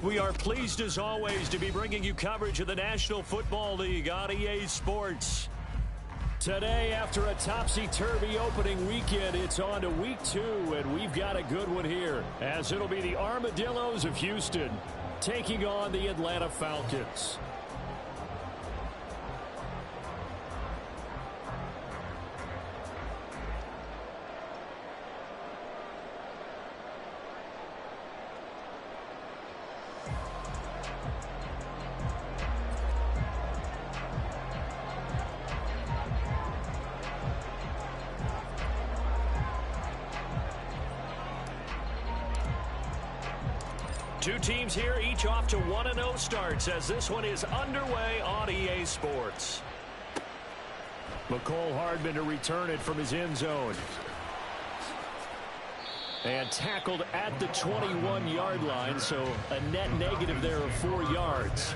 We are pleased as always to be bringing you coverage of the National Football League on EA Sports. Today, after a topsy-turvy opening weekend, it's on to week 2, and we've got a good one here, as it'll be the Armadillos of Houston taking on the Atlanta Falcons. Two teams here, each off to 1-0 starts as this one is underway on EA Sports. McCole Hardman to return it from his end zone. And tackled at the 21-yard line, so a net negative there of 4 yards.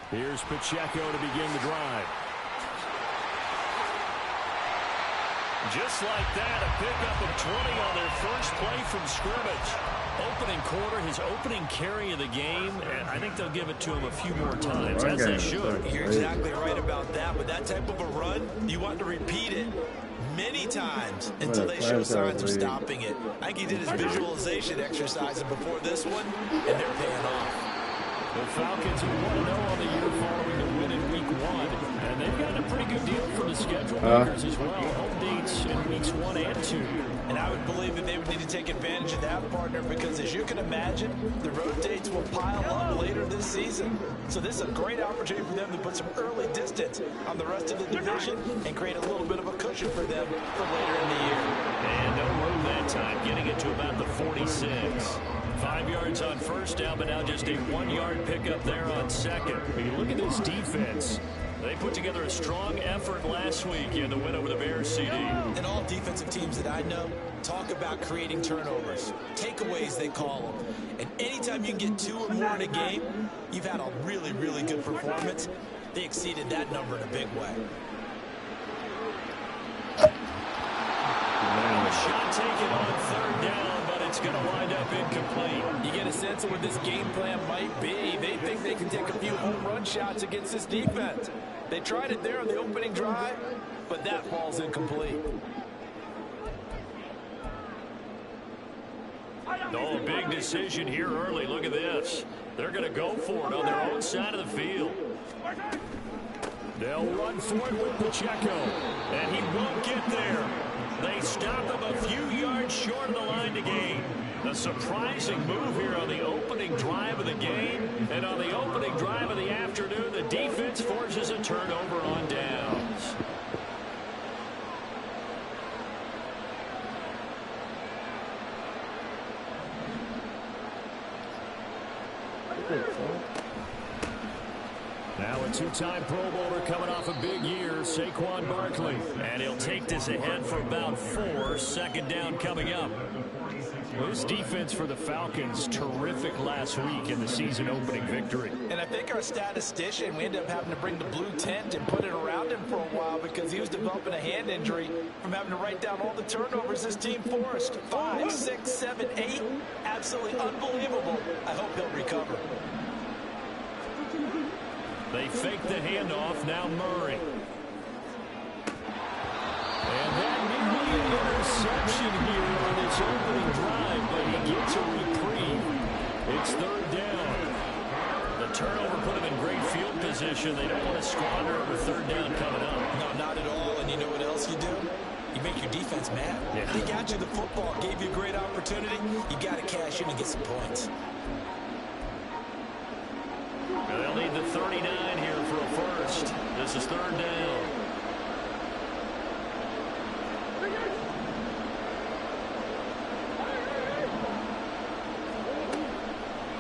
Here's Pacheco to begin the drive. Just like that, a pickup of 20 on their first play from scrimmage. Opening quarter, his opening carry of the game, and I think they'll give it to him a few more times, as they should. You're exactly right about that, but that type of a run, you want to repeat it many times until they show signs of stopping it. I think he did his visualization exercises before this one, and they're paying off. The Falcons are 1-0 on the year following the win in week 1, and they've gotten a pretty good deal from the schedule makers as well. Home dates in weeks 1 and 2. And I would believe that they would need to take advantage of that, partner, because as you can imagine, the road dates will pile up later this season. So this is a great opportunity for them to put some early distance on the rest of the division and create a little bit of a cushion for them for later in the year. And no room that time, getting it to about the 46. 5 yards on first down, but now just a 1-yard pickup there on second. I mean, look at this defense. They put together a strong effort last week in the win over the Bears CD. And all defensive teams that I know talk about creating turnovers. Takeaways, they call them. And anytime you can get 2 or more in a game, you've had a really, really good performance. They exceeded that number in a big way. Now a shot taken on third down, but it's going to wind up incomplete. You get a sense of what this game plan might be. They think they can take a few home run shots against this defense. They tried it there on the opening drive, but that falls incomplete. Oh, a big decision here early. Look at this. They're going to go for it on their own side of the field. They'll run for it with Pacheco, and he won't get there. They stop him a few yards short of the line to gain. A surprising move here on the opening drive of the game. And on the opening drive of the afternoon, the defense forces a turnover on downs. Now a 2-time Pro Bowler coming off a big year, Saquon Barkley. And he'll take this ahead for about 4. Second down coming up. This defense for the Falcons, terrific last week in the season opening victory. And I think our statistician, we ended up having to bring the blue tent and put it around him for a while because he was developing a hand injury from having to write down all the turnovers this team forced. 5, 6, 7, 8. Absolutely unbelievable. I hope he'll recover. They fake the handoff, now Murray. And that nearly an interception here on this opening drive, but he gets a reprieve. It's third down. The turnover put him in great field position. They don't want to squander it with third down coming up. No, not at all. And you know what else you do? You make your defense mad. Yeah. They got you the football, gave you a great opportunity. You got to cash in and get some points. They'll need the 39 here for a first. This is third down.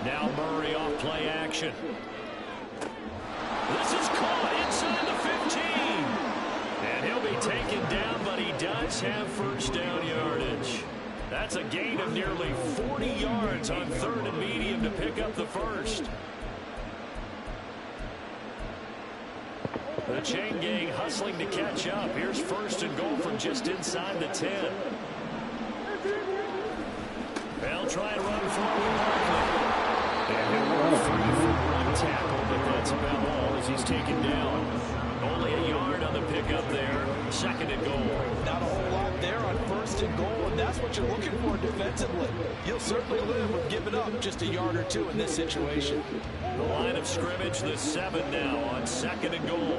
Now Murray off play action. This is caught inside the 15. And he'll be taken down, but he does have first down yardage. That's a gain of nearly 40 yards on 3rd and medium to pick up the first. The chain gang hustling to catch up. Here's 1st and goal from just inside the 10. They'll try and run forward. And he'll run free for 1 tackle, but that's about all as he's taken down. Only a yard on the pickup there. 2nd and goal. Not a whole lot there on 1st and goal, and that's what you're looking for defensively. You'll certainly live with giving up just a yard or 2 in this situation. The line of scrimmage, the 7 now on 2nd and goal.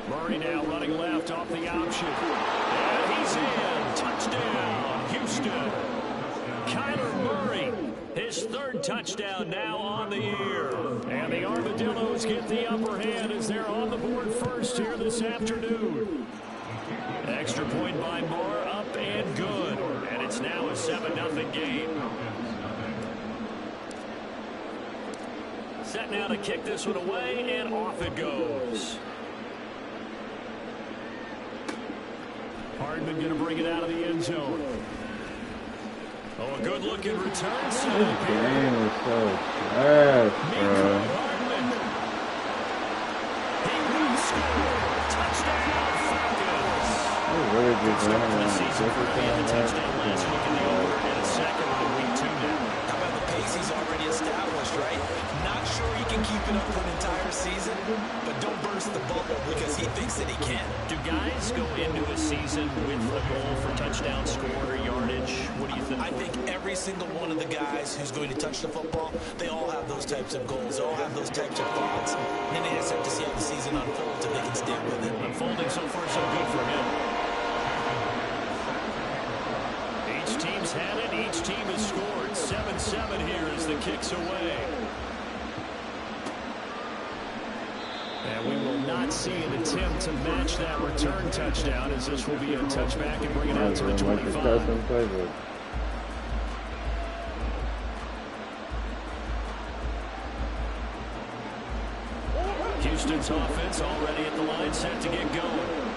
Murray now running left off the option. And he's in. Touchdown, Houston. Kyler Murray, his 3rd touchdown now on the year. And the Armadillos get the upper hand as they're on the board first here this afternoon. Extra point by Moore, up and good. And it's now a 7-0 game. Set now to kick this one away, and off it goes. Hardman going to bring it out of the end zone. Oh, a good-looking return. This game is so trash, bro. He will score. Touchdown, Falcons. They really just Start running the around season for the a touchdown last week in the over, and a 2nd in week 2 now. How about the pace he's already established, right? Not sure he can keep it up for an entire season, but don't burst the bubble because he thinks that he can. Do guys go into a season with a goal for touchdown score or yardage? What do you think? I think every single one of the guys who's going to touch the football, they all have those types of goals. They all have those types of thoughts. And then they just have to see how the season unfolds if they can stick with it. Unfolding so far so good for him. Each team's had it. Each team has scored. 7-7 here as the kick's away. And we will not see an attempt to match that return touchdown, as this will be a touchback and bring it out to the 25. Houston's offense already at the line, set to get going.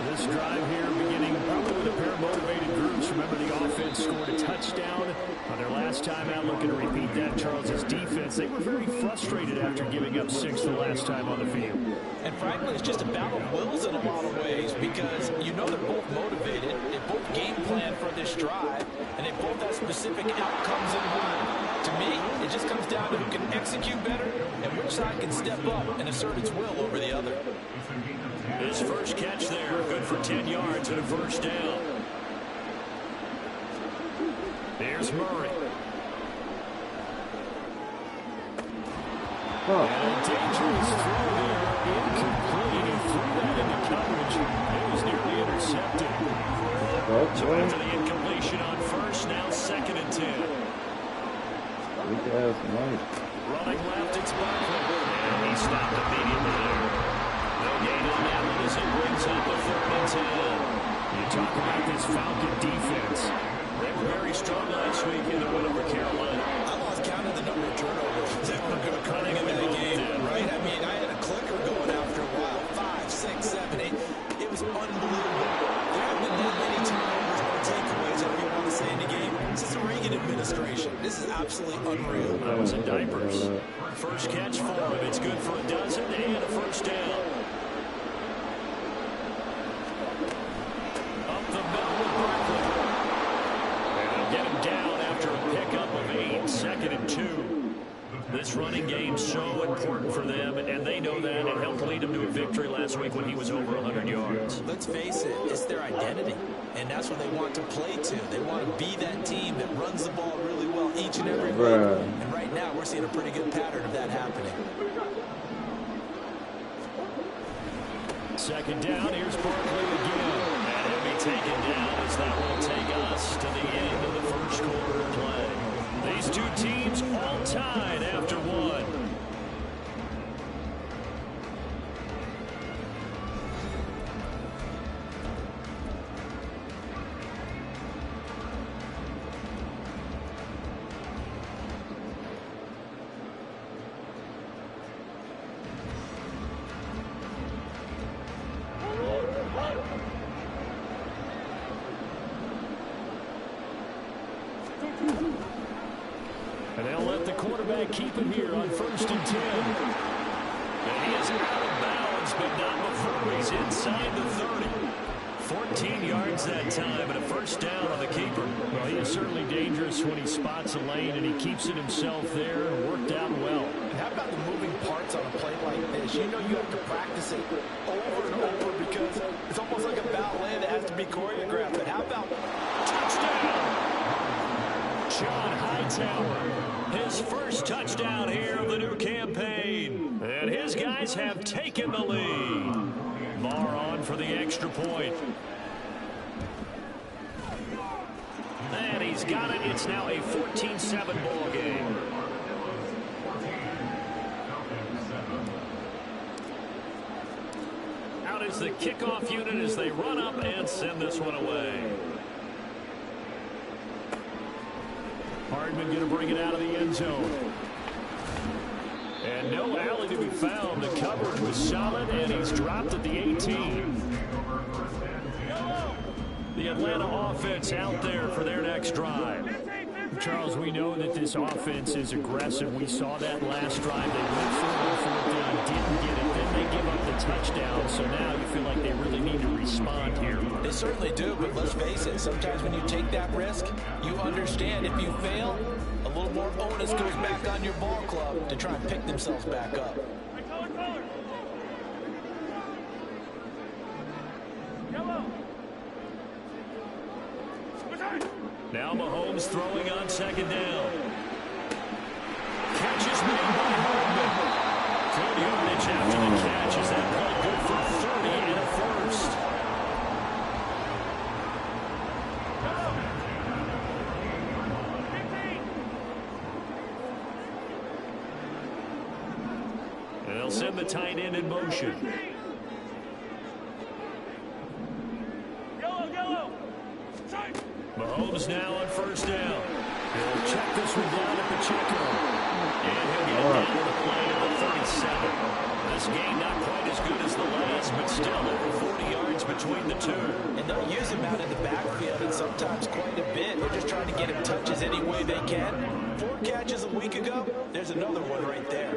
This drive here beginning probably with a pair of motivated groups. Remember, the offense scored a touchdown on their last time out. Looking to repeat that. Charles's defense, they were very frustrated after giving up 6 the last time on the field. And frankly, it's just a battle of wills in a lot of ways because you know they're both motivated. They both game plan for this drive, and they both have specific outcomes in mind. To me, it just comes down to who can execute better and which side can step up and assert its will over the other. His first catch there, good for 10 yards and a first down. There's Murray. And a dangerous throw there, incomplete. He threw that into coverage. It was nearly intercepted. So after the incompletion on first, now 2nd and 10. Running left, it's Barkley. And he stopped immediately there. No gain on that one as it brings up a 3rd and 10. You talk about this Falcon defense. They were very strong last week in the win over Carolina. I lost count of the number of turnovers that were coming in that game, right? I mean, I had a clicker going after a while. 5, 6, 7, 8. It was unbelievable. There haven't been that many turnovers or takeaways, however you want to say, in the game since the Reagan administration. This is absolutely unreal. I was in diapers. First catch for him. It's good for a dozen and a first down. Up the middle with Barkley. And they'll get him down after a pickup of 8. 2nd and 2. This running game so important for them, and they know that. It helped lead them to a victory last week when he was over 100 yards. Let's face it, it's their identity, and that's what they want to play to. They want to be that team that runs the ball really well each and every week. And right now, we're seeing a pretty good pattern of that happening. 2nd down, here's Barkley again. And he'll be taken down as that will take us to the end of the first quarter of play. These two teams all tied after 1. And they'll let the quarterback keep it here on 1st and 10. And he is out of bounds, but not before he's inside the 30. 14 yards that time, and a 1st down on the keeper. Well, he is certainly dangerous when he spots a lane, and he keeps it himself there and worked out well. And how about the moving parts on a play like this? You know you have to practice it over and over because it's almost like a ballet that has to be choreographed. But how about touchdown? John Hightower, his 1st touchdown here of the new campaign. And his guys have taken the lead. Barr on for the extra point. And he's got it. It's now a 14-7 ball game. Out is the kickoff unit as they run up and send this one away. Hardman going to bring it out of the end zone. And no alley to be found. The coverage was solid, and he's dropped at the 18. The Atlanta offense out there for their next drive. Charles, we know that this offense is aggressive. We saw that last drive. They went for it on 4th down, didn't get it. Then they give up the touchdown. So now you feel like they really need to respond here. They certainly do, but let's face it. Sometimes when you take that risk, you understand if you fail, a little more onus goes back on your ball club to try and pick themselves back up. Now Mahomes throwing on 2nd down. Catch is made by Hardman. Good yardage after the catch. Is that play good for 30 and a 1st? And they'll send the tight end in motion. Mahomes now on 1st down. He'll check this one down to Pacheco. And he'll get down to the play at the 37. This game not quite as good as the last, but still over 40 yards between the two. And they'll use him out in the backfield, and sometimes quite a bit. They're just trying to get him touches any way they can. 4 catches a week ago. There's another one right there.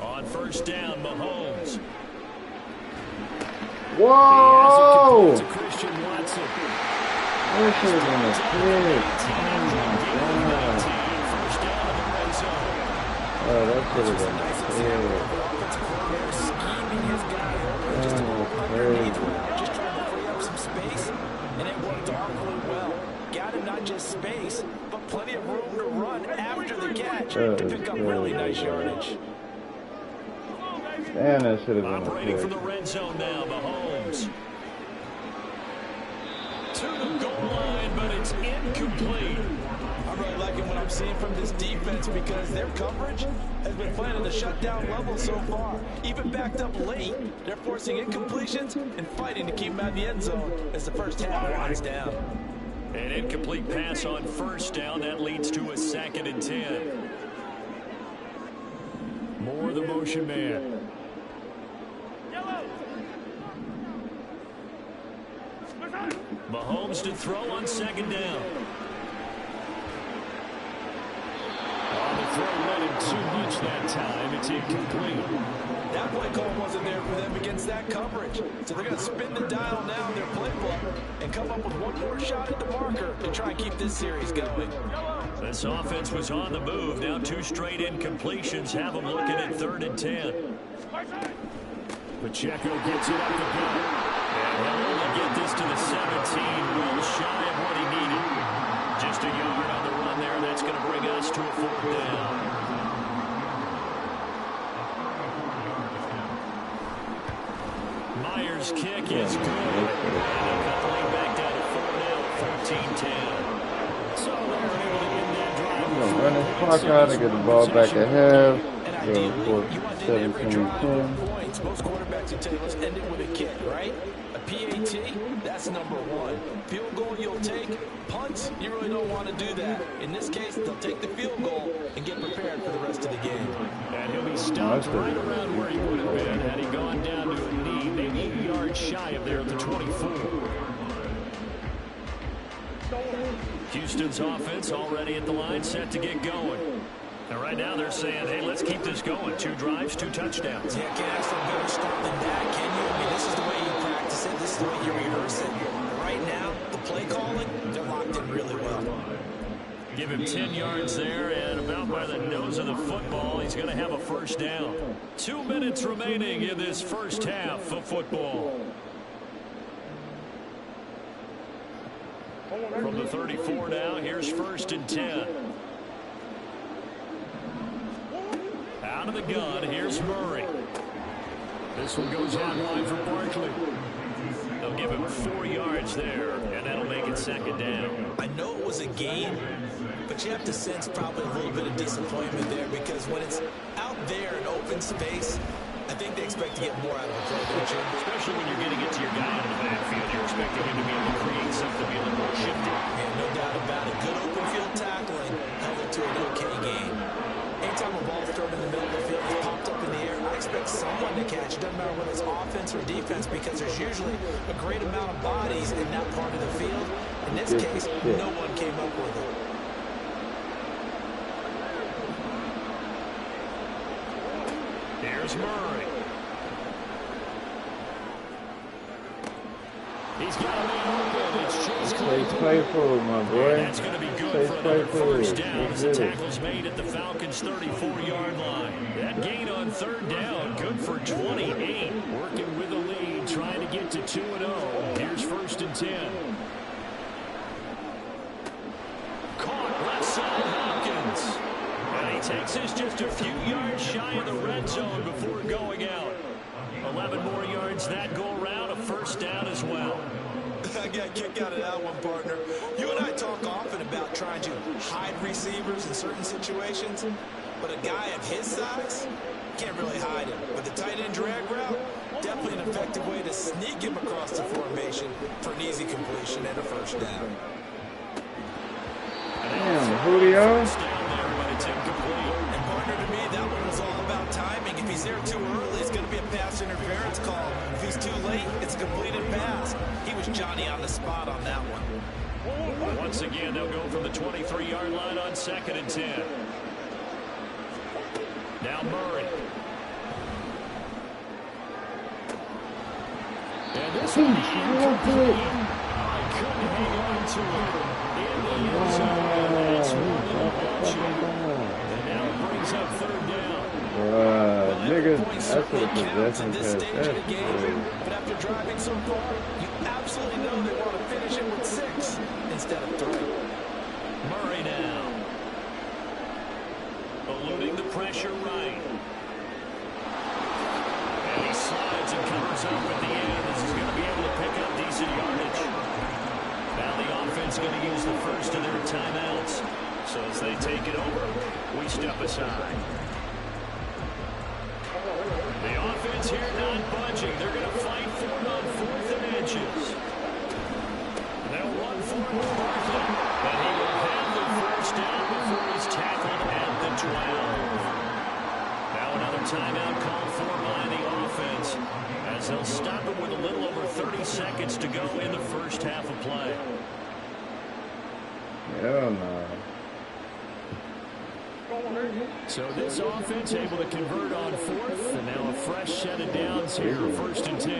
On 1st down, Mahomes. Whoa! To Christian Watson. That should have been a pick. First down in the red zone. Oh, that should have been a pick. Just trying to free up some space, and it worked awfully well. Got him not just space, but plenty of room to run after the catch to pick up really nice yardage. And that should have been operating a from pick. the red zone now, Mahomes. To the goal line, but it's incomplete. I'm really liking what I'm seeing from this defense because their coverage has been playing at a shutdown level so far. Even backed up late, they're forcing incompletions and fighting to keep them out of the end zone as the first half winds down. An incomplete pass on 1st down. That leads to a 2nd and 10. More the motion man. Mahomes to throw on 2nd down. On the throw, let him too much that time. It's incomplete. That play call wasn't there for them against that coverage. So they're going to spin the dial now in their playbook and come up with one more shot at the marker to try and keep this series going. This offense was on the move. Now 2 straight incompletions have them looking at 3rd and 10. Pacheco gets it up the gut. And he'll only get this to the 17, well shy of what he needed. Just a yard on the run there. That's going to bring us to a 4th down. Myers' kick is good. And they'll cut the lead back down to 4 now, 14-10. So they're able to end that drive. I'm going to run this clock out and get the ball back at half. Go for 17-10. Most quarterbacks will tell you, let's end it with a kick, right? A PAT, that's number 1. Field goal you'll take. Punts, you really don't want to do that. In this case, they'll take the field goal and get prepared for the rest of the game. And he'll be stopped right around where he would have been had he gone down to a knee, maybe a yard shy of there at the 24. Houston's offense already at the line, set to get going. And right now they're saying, hey, let's keep this going. 2 drives, 2 touchdowns. Yeah, can't ask for a better start than that, can you? I mean, this is the way you practice it. This is the way you rehearse it. Right now, the play calling, they're locked in really well. Give him 10 yards there, and about by the nose of the football, he's going to have a first down. 2 minutes remaining in this first half of football. From the 34 now, here's 1st and 10. Out of the gun, here's Murray. This one goes out wide for Barkley. They'll give him 4 yards there, and that'll make it 2nd down. I know it was a gain, but you have to sense probably a little bit of disappointment there because when it's out there in open space, I think they expect to get more out of the play, don't you? Especially when you're getting it to your guy out of the backfield. You're expecting him to be able to create something, be a little more shifty. Yeah, no doubt about it. Good open field tackling held it to an okay game. Anytime a ball's thrown in the middle of the field, it's popped up in the air, I expect someone to catch it. Doesn't matter whether it's offense or defense because there's usually a great amount of bodies in that part of the field. In this case, no one came up with it. Here's Murray. He's got a man open. It's Chase Claypool. Claypool, my boy. That's going to be good for another first down as the tackle's made at the Falcons' 34-yard line. That gain on 3rd down, good for 28. Working with a lead, trying to get to 2-0. Here's 1st and 10. Caught left side Hopkins. And he takes this just a few yards shy of the red zone before going out. 11 more yards that go around, a first down as well. I got a kick out of that one, partner. You and I talk often about trying to hide receivers in certain situations, but a guy of his size can't really hide him. But the tight end drag route, definitely an effective way to sneak him across the formation for an easy completion and a first down. Damn, Julio. It's incomplete. And partner, to me, that one was all about timing. If he's there too early, it's going to be a pass interference call. If he's too late, it's a completed pass. He was Johnny on the spot on that one. Once again, they'll go from the 23-yard line on 2nd and 10. Now Murray. And this one incomplete. I couldn't hang on to it. In the end zone, it's and now it brings up 3rd down. Nigga, that's what possession this stage of the game. But after driving so far, you absolutely know they want to finish it with 6 instead of 3. Murray now. Eluding the pressure right. And he slides and covers up at the end. This is going to be able to pick up decent yardage. Now the offense going to use the first of their timeouts. So as they take it over, we step aside. The offense here not budging. They're going to fight for it on 4th and inches. They'll run for it with Barkley. And he will have the first down before he's tackled at the 12. Now another timeout called for by the offense as they'll stop it with a little over 30 seconds to go in the first half of play. Hell no. So this offense able to convert on 4th, and now a fresh set of downs here, 1st and 10.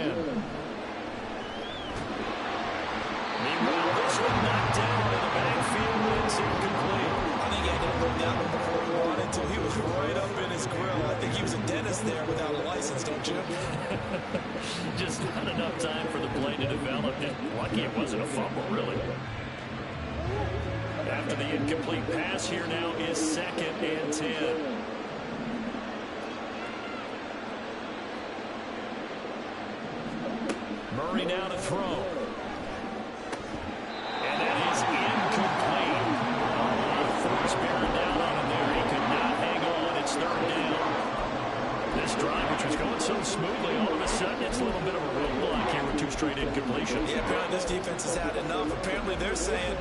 Meanwhile, this one knocked down in the backfield, but it's incomplete. I think he had to look down before he wanted to. He was right up in his grill. I think he was a dentist there without a license, don't you? Just not enough time for the play to develop. Lucky it wasn't a fumble, really. After the incomplete pass, here now is 2nd and 10. Murray now to throw. And that is incomplete. A lot of force bearing down on him there. He could not hang on. It's 3rd down. This drive, which was going so smoothly, all of a sudden it's a little bit of a roadblock here with 2 straight incompletions. Yeah, apparently this defense has had enough. Apparently they're saying,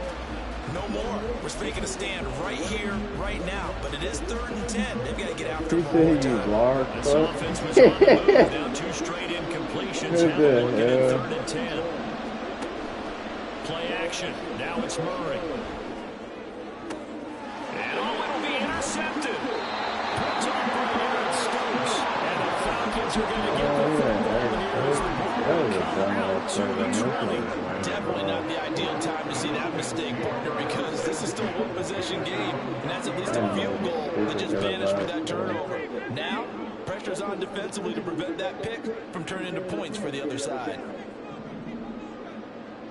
No more. We're making a stand right here, right now. But it is 3rd and 10. They've got to get after it one more time. This offense was on the move. Down 2 straight incompletions. Have a look at it, 3rd and 10. Play action. Now it's Murray. And it'll be intercepted. Picked up by Aaron Stokes. And the Falcons are going to get the football here as the ball come out to Detroit. Definitely not the ideal time to see that mistake, partner, because this is still a one-possession game, and that's at least a field goal that just vanished with that turnover. Now, pressure's on defensively to prevent that pick from turning into points for the other side.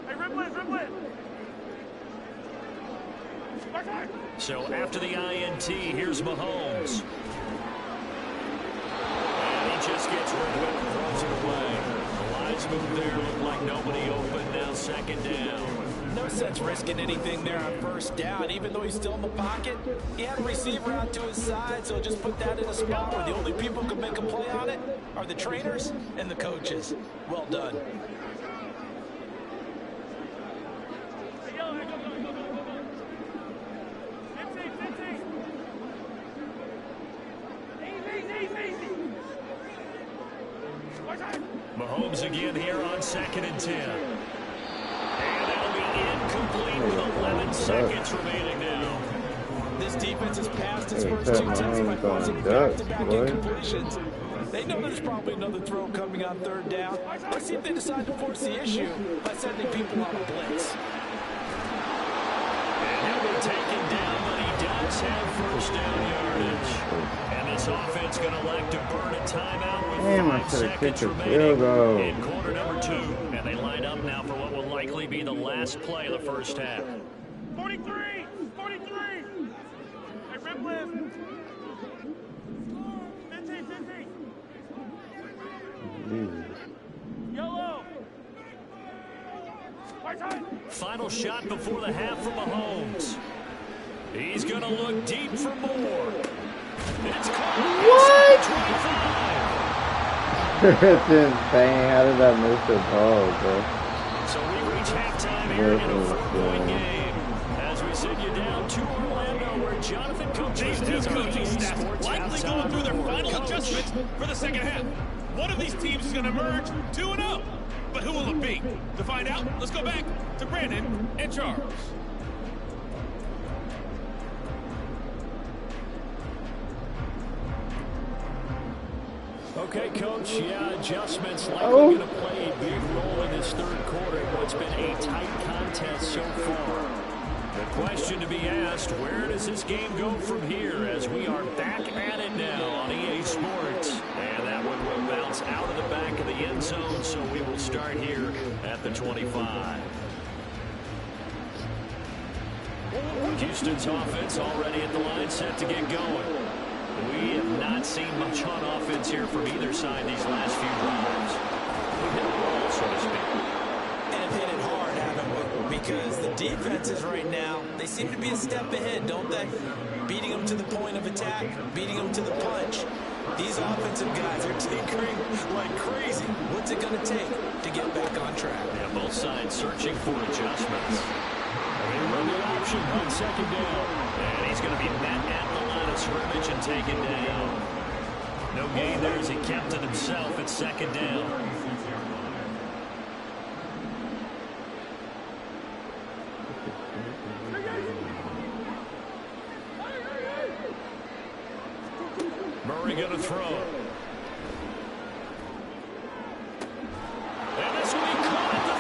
Hey, Ripley. So after the INT, here's Mahomes. And he just gets rid of it and throws it away. The lines move there, look like nobody open. Now 2nd down. No sense risking anything there on 1st down. Even though he's still in the pocket, he had a receiver out to his side, so just put that in a spot where the only people who can make a play on it are the trainers and the coaches. Well done. Mahomes again here on 2nd and 10. And that'll be incomplete with 11 seconds remaining now. This defense has passed its first 2 tests by forcing back-to-back incompletions. They know there's probably another throw coming on 3rd down. Let's see if they decide to force the issue by sending people on a blitz. And he'll be taken down, but he does have 1st down yardage. And this offense going to elect to burn a timeout with 5 seconds remaining in quarter number 2. And they line up now for what will likely be the last play of the 1st half. 43! Hey, Ripley! 15! Yellow! Final shot before the half from Mahomes. He's going to look deep for more. It's caught. What? It's insane. How did I miss the ball, bro? So we reach halftime here in a 4-point game. As we send you down to Orlando, where Jonathan coaches These two coaching staffs likely going through their final adjustments for the 2nd half. One of these teams is going to emerge 2-0. But who will it be? To find out, let's go back to Brandon and Charles. Okay, Coach. Yeah, adjustments likely going to play a big role in this 3rd quarter. What's been a tight contest so far. The question to be asked, where does this game go from here as we are back at it now on EA Sports? And that one will bounce out of the back of the end zone, so we will start here at the 25. Houston's offense already at the line set to get going. We have not seen much on offense here from either side these last few drives. We've hit the ball, so to speak. And have hit it hard, haven't we? Because the defenses right now, they seem to be a step ahead, don't they? Beating them to the point of attack, beating them to the punch. These offensive guys are tinkering like crazy. What's it going to take to get back on track? Yeah, both sides searching for adjustments. They run the option on 2nd down. And he's going to be met at the line of scrimmage and taken down. No gain there as he kept it himself at 2nd down. Murray going to throw. And this will be caught at the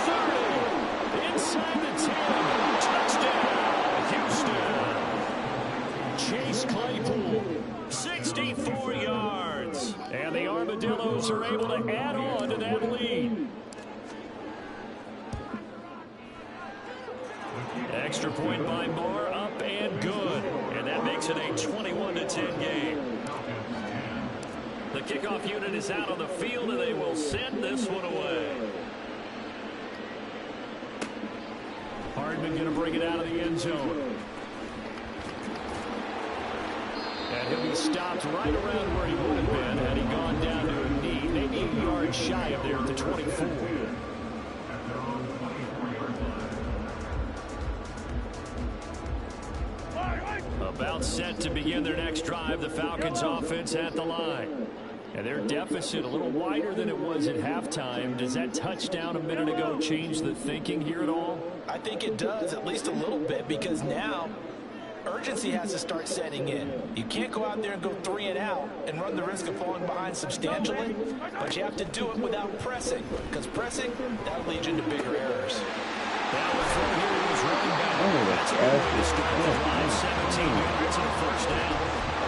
30. Inside the 10. Touchdown, Houston. Chase Claypool, 64 yards. And the Armadillos are able to add on to that lead. Extra point by Moore, up and good. And that makes it a 21-10 game. The kickoff unit is out on the field, and they will send this one away. Hardman going to bring it out of the end zone. And he'll be stopped right around where he would have been had he gone down to a knee, maybe a yard shy of there at the 24. set to begin their next drive. The Falcons offense at the line. And their deficit a little wider than it was at halftime. Does that touchdown a minute ago change the thinking here at all? I think it does, at least a little bit, because now urgency has to start setting in. You can't go out there and go 3 and out and run the risk of falling behind substantially, but you have to do it without pressing, because pressing, that'll lead you into bigger errors. That was throw here was running back. That's a good way to start the drive. 17 yards and a first down.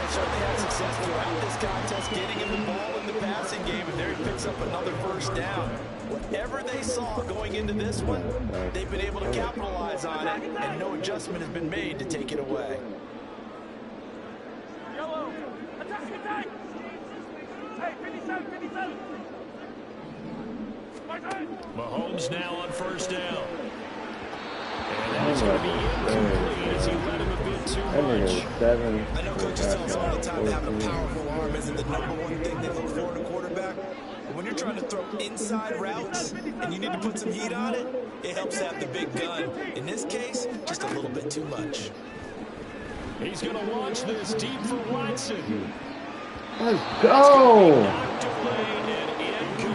They certainly had success throughout this contest, getting him the ball in the passing game, and there he picks up another first down. Whatever they saw going into this one, they've been able to capitalize on it, and no adjustment has been made to take it away. Yellow. Attack, attack. Hey, 57, 57. Mahomes now on first down. And that's going to be incomplete as he led him a bit too much. I know coaches tell us all the time that having a powerful arm isn't the #1 thing they look for in a quarterback. But when you're trying to throw inside routes and you need to put some heat on it, it helps to have the big gun. In this case, just a little bit too much. He's going to launch this deep for Watson. Let's go! Knocked away and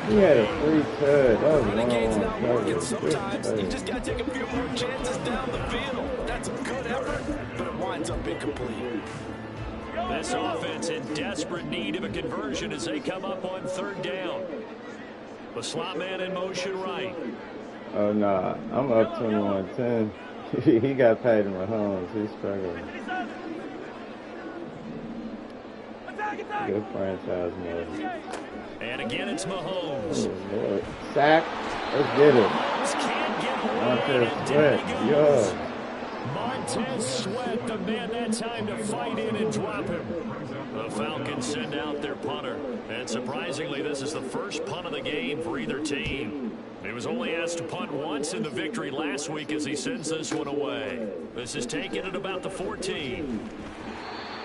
He had a free cut. That was Renegade's not working. one-on-one Sometimes you coverage. just got to take a few more chances down the field. That's a good effort, but it winds up incomplete. This offense in desperate need of a conversion as they come up on third down. The slot man in motion right. Oh, nah. I'm up 21-10. He got paid in Mahomes. He's struggling. Good franchise move. And again, it's Mahomes. Oh, Lord. Sack. Let's get it. Mahomes can't get away. Montez and Sweat. down he Yo. goes. Montez Sweat, the man that time to fight in and drop him. The Falcons send out their punter. And surprisingly, this is the first punt of the game for either team. He was only asked to punt once in the victory last week as he sends this one away. This is taken at about the 14.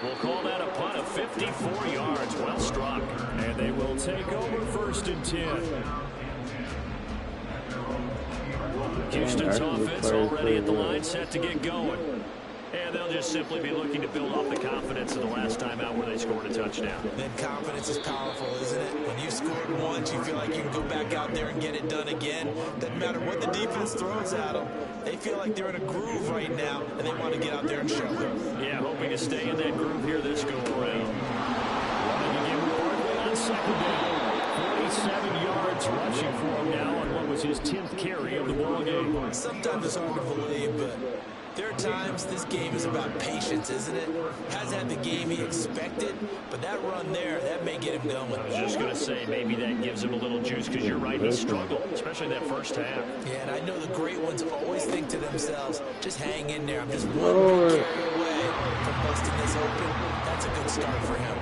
We'll call that a punt of 54 yards. Well struck. And they will take over first and 10. Houston's offense already at the line, set to get going. And they'll just simply be looking to build off the confidence of the last time out where they scored a touchdown. Then confidence is powerful, isn't it? When you scored once, you feel like you can go back out there and get it done again. Doesn't matter what the defense throws at them. They feel like they're in a groove right now, and they want to get out there and show them. Yeah, hoping to stay in that groove here this go around. Running again with Barkley on second down. 47 yards rushing for him now on what was his 10th carry of the ball game. Sometimes it's hard to believe, but there are times this game is about patience, isn't it? Hasn't had the game he expected, but that run there, that may get him going. I was just going to say, maybe that gives him a little juice, because you're right, he struggled, especially that first half. Yeah, and I know the great ones always think to themselves, just hang in there. I'm just one carry away from busting this open. That's a good start for him.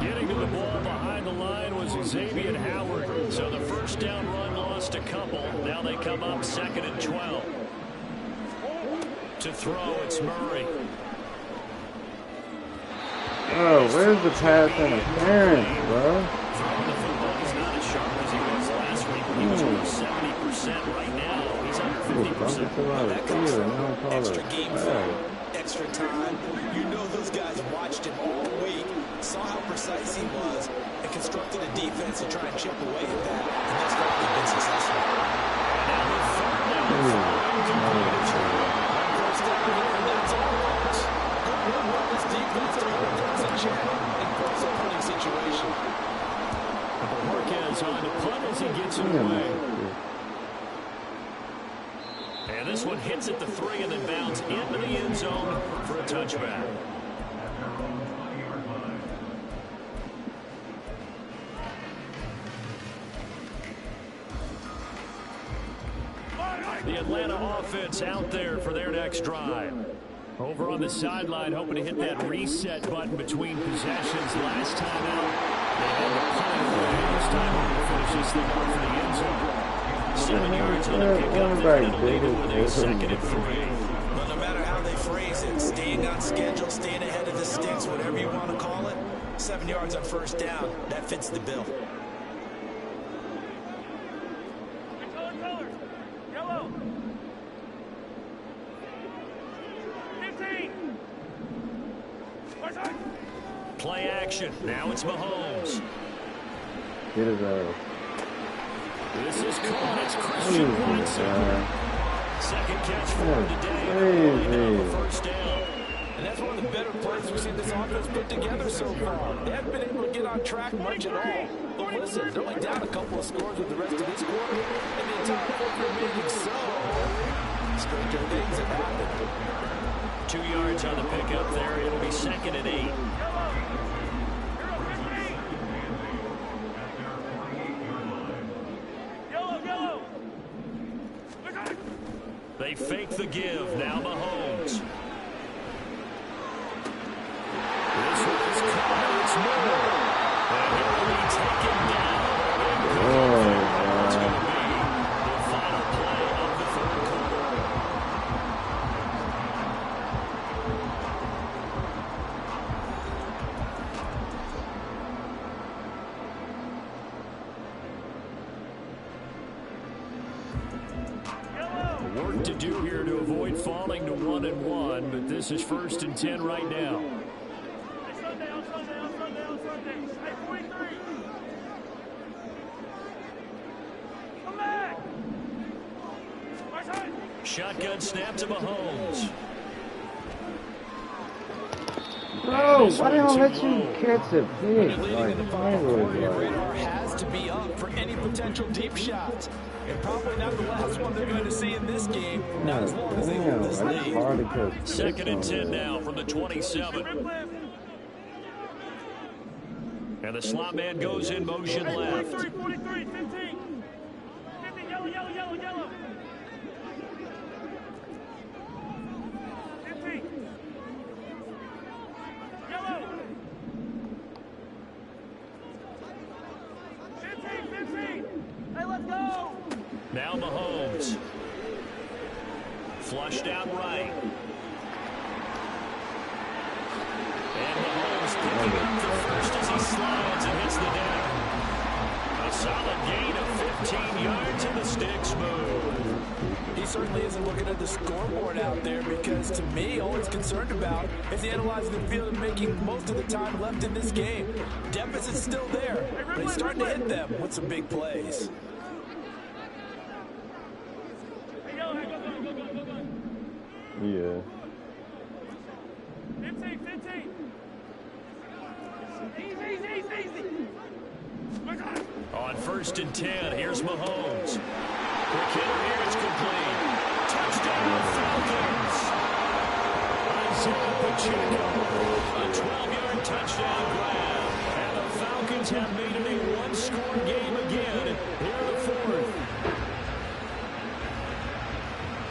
Getting to the ball behind the line was Xavier Howard. So the first down run lost a couple. Now they come up 2nd and 12. To throw, it's Murray. Oh, where's the pass interference, bro? Throwing the football, he's not as sharp as he was last week. He was over 70% right now. He's under 50%. Extra game time, extra time. You know those guys watched him all week, saw how precise he was, and constructed a defense to try and chip away at that. And that's probably been successful. Now the third down. First down here, and that's all it was. Good work by this defense to hold things in check and force a punting situation. Marquez on the punt as he gets it away. And this one hits at the 3 and then bounds into the end zone for a touchback. The Atlanta offense out there for their next drive. Over on the sideline, hoping to hit that reset button between possessions. Last time out, they had the punt away. This time we're going to finish this thing off for the end zone. 7 yards on the pickup there, and it'll leave it with a 2nd and 3. Well, no matter how they phrase it, staying on schedule, staying ahead of the sticks, whatever you want to call it, 7 yards on first down, that fits the bill. Yellow. 15. possession. Now it's Mahomes. Get his ass. This is caught. It's Christian Watson. Second catch for him today. First down. And that's one of the better plays we've seen this offense put together so far. They haven't been able to get on track much at all. But listen, they're only down a couple of scores with the rest of this quarter, and the entire fourth remaining. So, stranger things have happened. 2 yards on the pickup there. It'll be second and 8. They fake the give. Now Mahomes. This one is caught. It's Moore. And he will be taken down. It's going to be the final play of the third quarter. Work to do here to avoid falling to 1-1, but this is 1st and 10 right now. Shotgun snap to Mahomes. Bro, why don't let you catch a pitch? Leading in the final quarter, your radar has to be up for any potential deep shots. And probably not the last one they're going to see in this game. Not as long as they hold this lead. Second and 10 now from the 27. And the slot man goes in motion left. 43, 15. 50, yellow, yellow, yellow, yellow. 50. Yellow. 15. Hey, let's go. Now Mahomes. Flushed out right. And Mahomes picking up the first as he slides and hits the deck. A solid gain of 15 yards and the sticks move. He certainly isn't looking at the scoreboard out there because, to me, all he's concerned about is analyzing the field and making most of the time left in this game. Deficit's still there, but he's starting to hit them with some big plays. Yeah. 15. Easy. On 1st and 10, here's Mahomes. Quick hitter here is complete. Touchdown Falcons. Isaiah Pacheco. A 12-yard touchdown grab. And the Falcons have made it a one-score game again here in the fourth.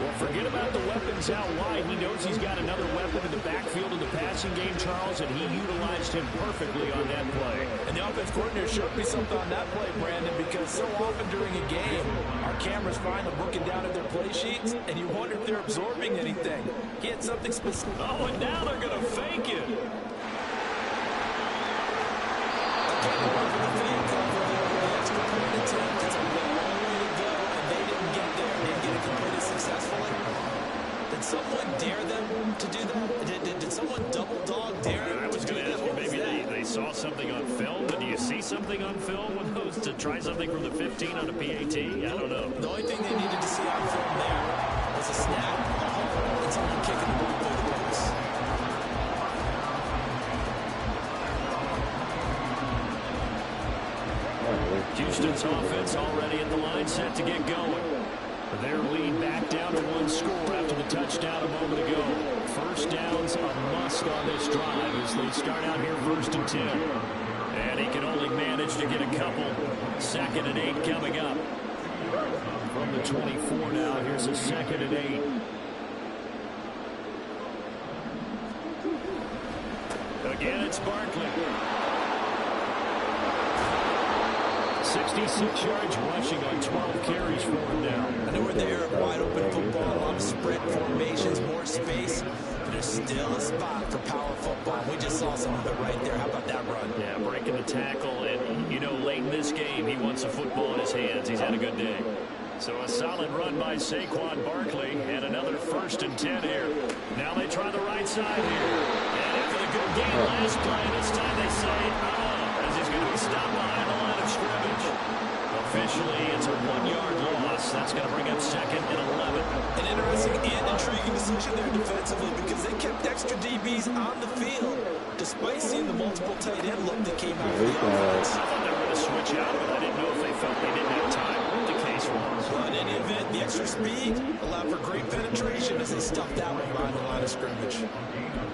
Well, forget about the weapons out wide. He knows he's got another weapon in the backfield in the passing game, Charles, and he utilized him perfectly on that play. And the offense coordinator showed me something on that play, Brandon, because so often during a game, our cameras find them looking down at their play sheets, and you wonder if they're absorbing anything. He had something specific. Oh, and now they're going to fake it. Did someone dare them to do that? Did someone double dog dare them? I was going to ask you, maybe they saw something on film. But do you see something on film with those to try something from the 15 on a PAT? I don't know. The only thing they needed to see on film there was a snap, a hole, and someone kicking the ball through the post. Houston's offense already at the line, set to get going. Their lead back down to one score after the touchdown a moment ago. First down's a must on this drive as they start out here 1st and 10. And he can only manage to get a couple. 2nd and 8 coming up. From the 24 now, here's a 2nd and 8. Again, it's Barkley. 66 yards rushing on 12 carries for him now. I know we're there, wide open football, a lot of spread formations, more space, but there's still a spot for power football. We just saw some of it right there. How about that run? Yeah, breaking the tackle, and, you know, late in this game, he wants a football in his hands. He's had a good day. So a solid run by Saquon Barkley, and another 1st and 10 here. Now they try the right side here. And after the good game last play, this time they say, as he's going to be stopped behind the line of scrimmage. Officially, it's a 1-yard loss. That's going to bring up 2nd and 11. An interesting and intriguing decision there defensively because they kept extra DBs on the field despite seeing the multiple tight end look that came out of the offense. I thought they were going to switch out, but I didn't know if they felt they didn't have time. What the case was. Well, in any event, the extra speed allowed for great penetration as they stuffed that one behind the line of scrimmage.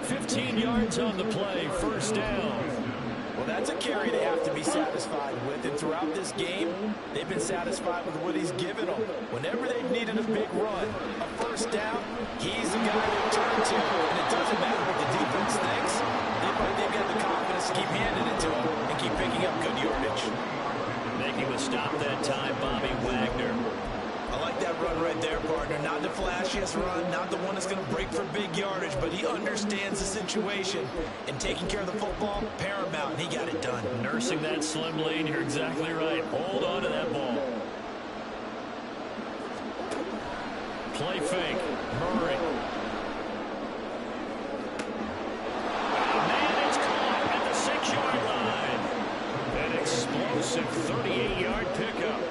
15 yards on the play, 1st down. Well, that's a carry they have to be satisfied with, and throughout this game, they've been satisfied with what he's given them. Whenever they've needed a big run, a 1st down, he's the guy to turn to, and it doesn't matter what the defense thinks. They've got the confidence to keep handing it to him and keep picking up good yardage. Making the stop that time, Bobby Wagner. I like that run right there, partner. Not the flashiest run, not the one that's going to break for big yardage, but he understands the situation, and taking care of the football, paramount, and he got it done. Nursing that slim lane, you're exactly right. Hold on to that ball. Play fake. Murray. Man, it's caught at the 6-yard line. An explosive 38-yard pickup.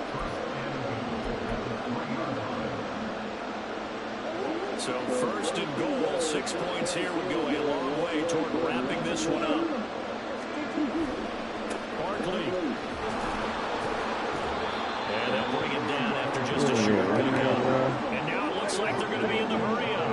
So 1st and goal, 6 points here would go a long way toward wrapping this one up. Barkley. And they'll bring it down after just a short pickup. And now it looks like they're going to be in the hurry-up.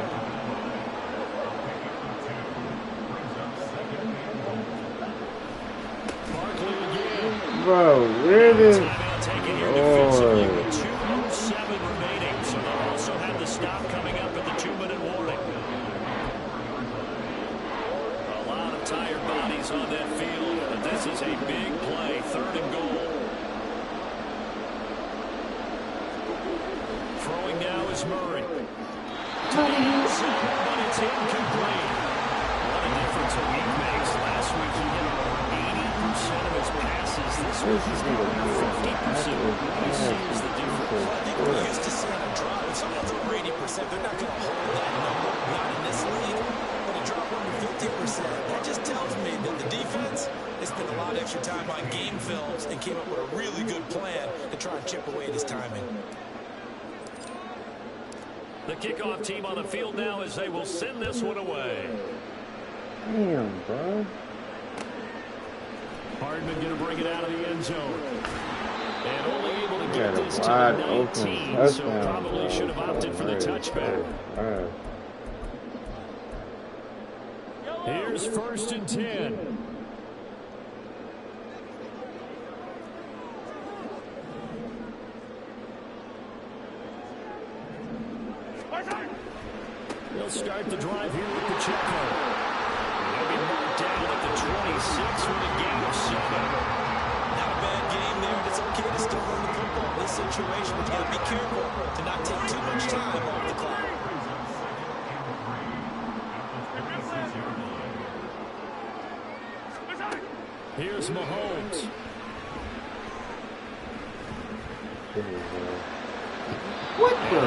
Barkley again. Bro, really? Timeout taken here defensively with 2:07 remaining. So they'll also have the stop coming up at the 2-minute warning. A lot of tired bodies on that field, but this is a big play. 3rd and goal. Throwing now is Murray. To the end zone, but it's incomplete. What a difference a week makes. Last week he hit over 80% of his passes. This week he's got over 50%. He sees the difference. I think we're used to seeing a drop. If someone's over 80%, they're not going to hold that number. Not in this league. But a drop under 50%, that just tells me that the defense has spent a lot of extra time on game films and came up with a really good plan to try and chip away at his timing. The kickoff team on the field now as they will send this one away. Damn, bro. Hardman going to bring it out of the end zone. And only able to get this to wide the 19, open so touchdown, probably should have opted for the touchback. Here's 1st and 10. They'll start the drive here with Pacheco. They'll be marked down at the 26 with a gain of 7. Not a bad game there, and it's okay to still run the football in this situation, but you got to be careful to not take too much time off the clock. Here's Mahomes. What the?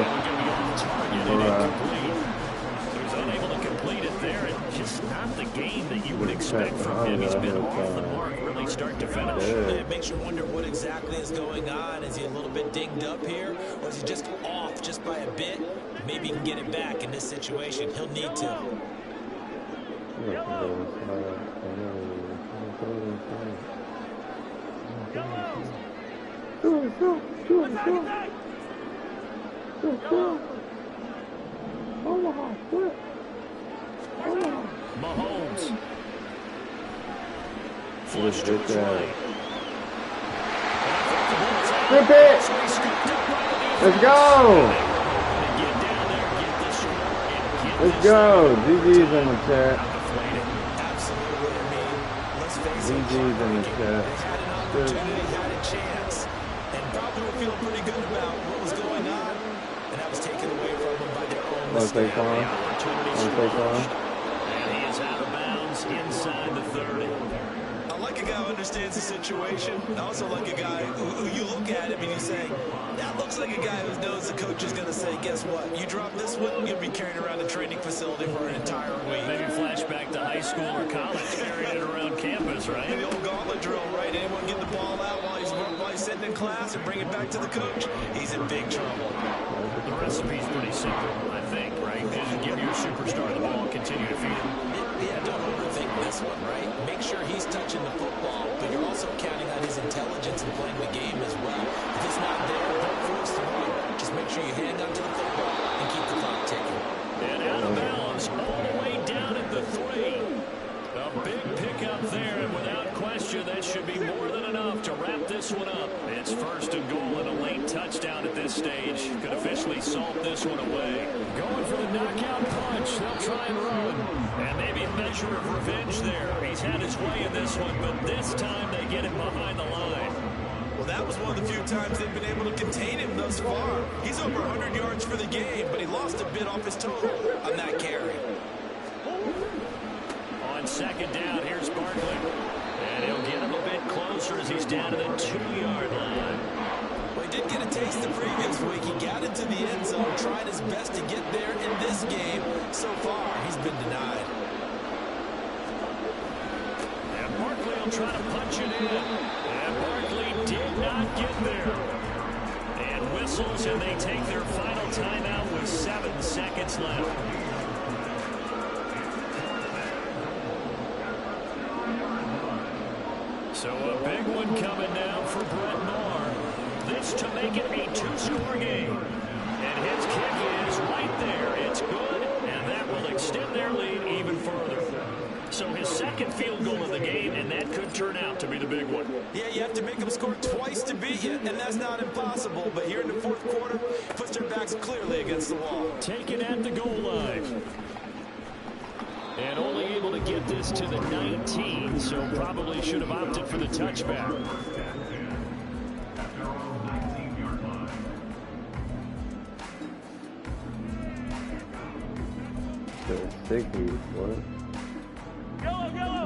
He's unable to complete it there. It's just not the game that you would expect from him. He's been off the mark really start to finish. It makes you wonder what exactly is going on. Is he a little bit dinged up here, or is he just off just by a bit? Maybe he can get it back in this situation. He'll need to. Mahomes. Flush to his right. Rip it! Let's go! Let's go! GG's in the chat. GG's in the chat. Had a chance, and probably were feeling pretty good about what was going on, and that was taken away from them by their own mistake. And he is out of bounds inside the 30. I like like a guy who understands the situation. I also like a guy who you look at him and you say, that looks like a guy who knows the coach is going to say, guess what? You drop this one, you'll be carrying around the training facility for an entire week. Maybe flashback to high school or college, carrying it around campus, right? The old gauntlet drill, right? Anyone get the ball out while he's sitting in class and bring it back to the coach? He's in big trouble. The recipe's pretty simple, I think, right? Just give your superstar the ball, continue to feed him. Yeah, don't overthink this one, right? Make sure he's touching the football, but you're also counting on his intelligence in playing the game as well. If it's not there, don't force the run. Just make sure you hang on to the football and keep the clock ticking. And out of bounds, all the way down at the 3. A big pickup there, and without question, that should be more than enough to wrap this one up. It's first and goal and a late touchdown at this stage. Could officially salt this one away. Going for the knockout punch. They'll try and run. And maybe a measure of revenge there. He's had his way in this one, but this time they get him behind the line. Well, that was one of the few times they've been able to contain him thus far. He's over 100 yards for the game, but he lost a bit off his total on that carry. On second down, here's Barkley. And he'll get him a bit closer as he's down to the 2-yard line. Well, he did get a taste the previous week. He got into the end zone, tried his best to get there in this game. So far, he's been denied. And Barkley will try to punch it in. And Barkley did not get there. And whistles, and they take their final timeout with 7 seconds left. So a big one coming now for Brett Maher. This to make it a 2-score game. And his kick is right there. It's good, and that will extend their lead even further. So his second field goal of the game, and that could turn out to be the big one. Yeah, you have to make them score twice to beat you, and that's not impossible. But here in the fourth quarter, puts their backs clearly against the wall. Taken at the goal line. And only able to get this to the 19, so probably should have opted for the touchback.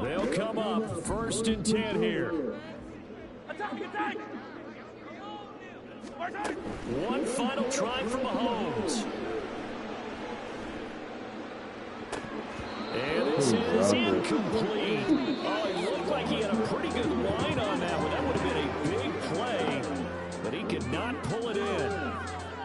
They'll come up first and 10 here. Attack! One final try from Mahomes. And this is incomplete. Oh, it looked like he had a pretty good line on that one. That would have been a big play, but he could not pull it in.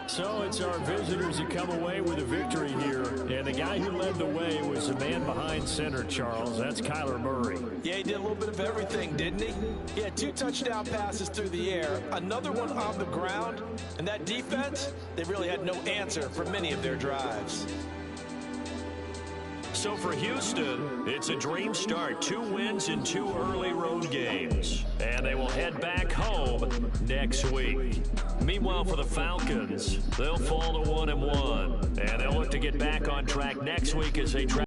So it's our visitors who come away with a victory here. And the guy who led the way was the man behind center, Charles. That's Kyler Murray. Yeah, he did a little bit of everything, didn't he? He had 2 touchdown passes through the air, another one on the ground. And that defense, they really had no answer for many of their drives. So for Houston, it's a dream start. 2 wins in 2 early road games. And they will head back home next week. Meanwhile, for the Falcons, they'll fall to 1-1. And they'll look to get back on track next week as they try